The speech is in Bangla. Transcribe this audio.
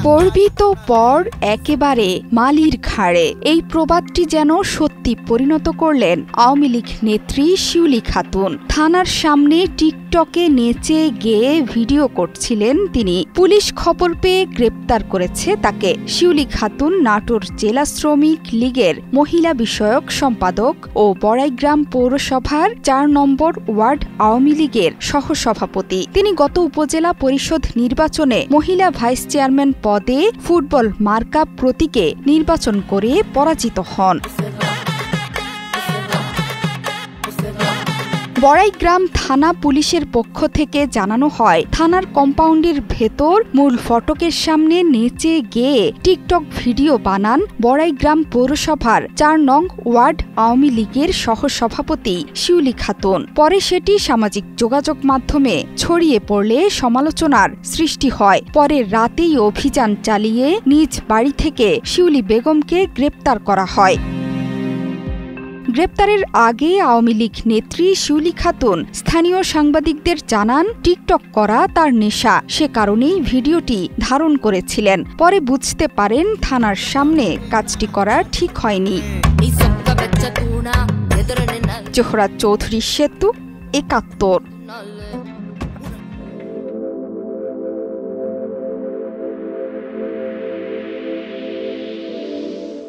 পড়বি তো পর একেবারে মালির ঘাড়ে, এই প্রবাদটি যেন সত্যি পরিণত করলেন আওয়ামী লীগ নেত্রী শিউলি খাতুন। থানার সামনে টিকটকে নেচে গেয়ে ভিডিও করছিলেন তিনি। পুলিশ খবর পেয়ে গ্রেপ্তার করেছে তাকে। শিউলি খাতুন নাটোর জেলা শ্রমিক লীগের মহিলা বিষয়ক সম্পাদক ও বড়াইগ্রাম পৌরসভার ৪ নম্বর ওয়ার্ড আওয়ামী লীগের সহসভাপতি। তিনি গত উপজেলা পরিষদ নির্বাচনে মহিলা ভাইস চেয়ারম্যান পদে ফুটবল মার্কা প্রতীকে নির্বাচন করে পরাজিত হন। বড়াইগ্রাম থানা পুলিশের পক্ষ থেকে জানানো হয়, থানার কম্পাউন্ডের ভেতর মূল ফটকের সামনে নেচে গেয়ে টিকটক ভিডিও বানান বড়াইগ্রাম পৌরসভার ৪ নং ওয়ার্ড আওয়ামী লীগের সহসভাপতি শিউলি খাতুন। পরে সেটি সামাজিক যোগাযোগ মাধ্যমে ছড়িয়ে পড়লে সমালোচনার সৃষ্টি হয়। পরে রাতেই অভিযান চালিয়ে নিজ বাড়ি থেকে শিউলি বেগমকে গ্রেপ্তার করা হয়। গ্রেপ্তারের আগে আওয়ামী লীগ নেত্রী শিউলি খাতুন স্থানীয় সাংবাদিকদের জানান, টিকটক করা তার নেশা, সে কারণেই ভিডিওটি ধারণ করেছিলেন। পরে বুঝতে পারেন থানার সামনে কাজটি করা ঠিক হয়নি। জোহরা চৌধুরী সেতু, ৭১।